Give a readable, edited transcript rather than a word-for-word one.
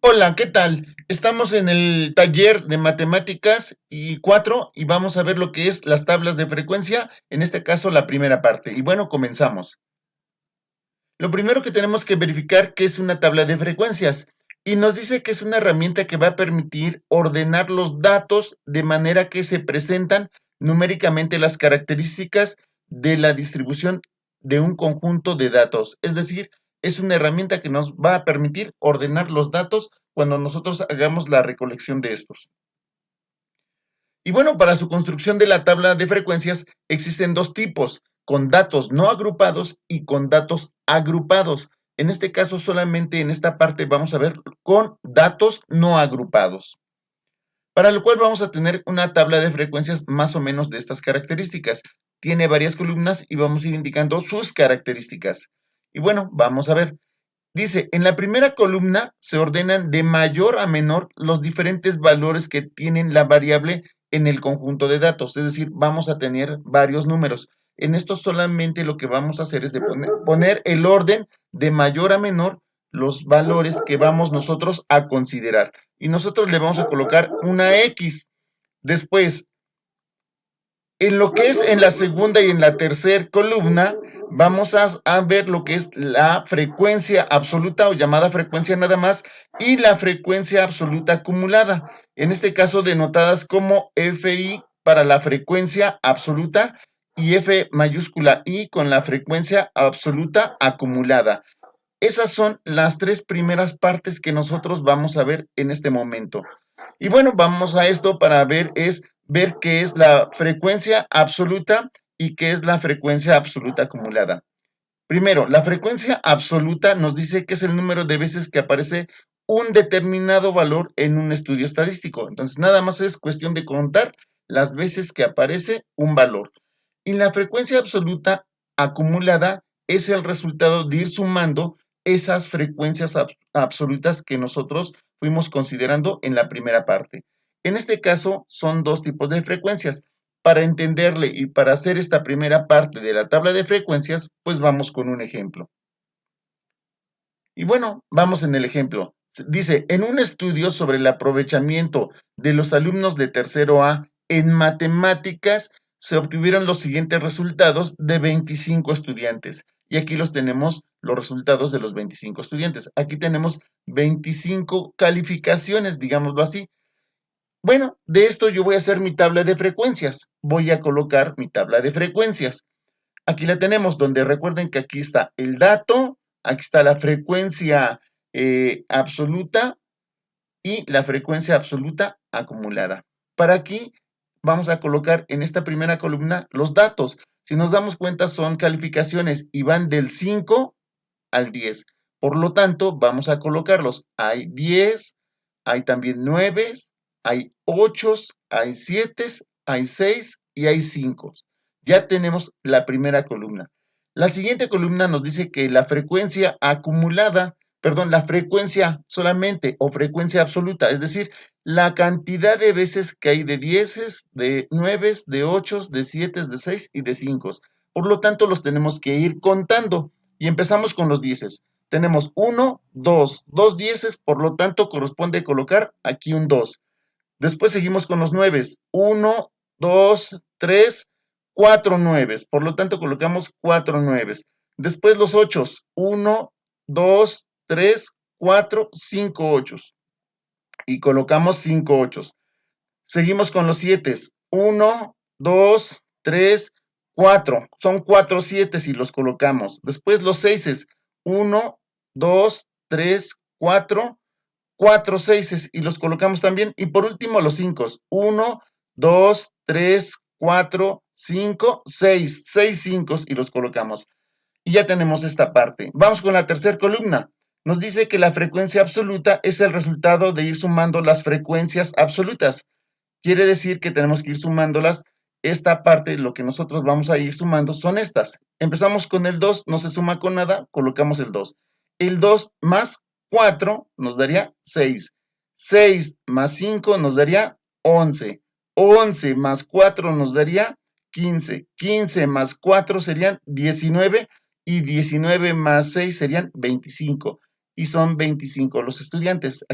Hola, ¿qué tal? Estamos en el taller de matemáticas y 4 y vamos a ver lo que es las tablas de frecuencia, en este caso la primera parte. Y bueno, comenzamos. Lo primero que tenemos que verificar que es una tabla de frecuencias y nos dice que es una herramienta que va a permitir ordenar los datos de manera que se presentan numéricamente las características de la distribución de un conjunto de datos. Es decir, es una herramienta que nos va a permitir ordenar los datos cuando nosotros hagamos la recolección de estos. Y bueno, para su construcción de la tabla de frecuencias existen dos tipos, con datos no agrupados y con datos agrupados. En este caso, solamente en esta parte vamos a ver con datos no agrupados, para lo cual vamos a tener una tabla de frecuencias más o menos de estas características. Tiene varias columnas y vamos a ir indicando sus características. Y bueno, vamos a ver. Dice, en la primera columna se ordenan de mayor a menor los diferentes valores que tienen la variable en el conjunto de datos, es decir, vamos a tener varios números. En esto solamente lo que vamos a hacer es de poner el orden de mayor a menor los valores que vamos nosotros a considerar. Y nosotros le vamos a colocar una X. Después, en lo que es en la segunda y en la tercera columna, vamos a ver lo que es la frecuencia absoluta o llamada frecuencia nada más y la frecuencia absoluta acumulada. En este caso denotadas como FI para la frecuencia absoluta y F mayúscula I con la frecuencia absoluta acumulada. Esas son las tres primeras partes que nosotros vamos a ver en este momento. Y bueno, vamos a esto para ver qué es la frecuencia absoluta y qué es la frecuencia absoluta acumulada. Primero, la frecuencia absoluta nos dice que es el número de veces que aparece un determinado valor en un estudio estadístico. Entonces, nada más es cuestión de contar las veces que aparece un valor. Y la frecuencia absoluta acumulada es el resultado de ir sumando esas frecuencias absolutas que nosotros fuimos considerando en la primera parte. En este caso, son dos tipos de frecuencias. Para entenderle y para hacer esta primera parte de la tabla de frecuencias, pues vamos con un ejemplo. Y bueno, vamos en el ejemplo. Dice, en un estudio sobre el aprovechamiento de los alumnos de tercero A en matemáticas, se obtuvieron los siguientes resultados de 25 estudiantes. Y aquí los tenemos, los resultados de los 25 estudiantes. Aquí tenemos 25 calificaciones, digámoslo así. Bueno, de esto yo voy a hacer mi tabla de frecuencias. Voy a colocar mi tabla de frecuencias. Aquí la tenemos, donde recuerden que aquí está el dato, aquí está la frecuencia absoluta y la frecuencia absoluta acumulada. Para aquí vamos a colocar en esta primera columna los datos. Si nos damos cuenta son calificaciones y van del 5 al 10. Por lo tanto, vamos a colocarlos. Hay 10, hay también 9, hay 8, hay 7, hay 6 y hay 5. Ya tenemos la primera columna. La siguiente columna nos dice que la frecuencia acumulada, perdón, la frecuencia solamente o frecuencia absoluta, es decir, la cantidad de veces que hay de 10, de 9, de 8, de 7, de 6 y de 5. Por lo tanto, los tenemos que ir contando. Y empezamos con los dieces. Tenemos 1, 2, 2 dieces, por lo tanto corresponde colocar aquí un 2. Después seguimos con los 9. 1, 2, 3, 4 9. Por lo tanto colocamos 4 9. Después los 8. 1, 2, 3, 4, 5 8. Y colocamos 5 8. Seguimos con los 7. 1, 2, 3, 4. Son 4 7 y los colocamos. Después los 6. 1, 2, 3, 4, 4 6 y los colocamos también. Y por último los 5. 1, 2, 3, 4, 5, 6. 6 5 y los colocamos. Y ya tenemos esta parte. Vamos con la tercera columna. Nos dice que la frecuencia absoluta es el resultado de ir sumando las frecuencias absolutas. Quiere decir que tenemos que ir sumándolas. Esta parte, lo que nosotros vamos a ir sumando son estas. Empezamos con el 2, no se suma con nada, colocamos el 2. El 2 más 4 nos daría 6. 6 más 5 nos daría 11. 11 más 4 nos daría 15. 15 más 4 serían 19 y 19 más 6 serían 25. Y son 25 los estudiantes.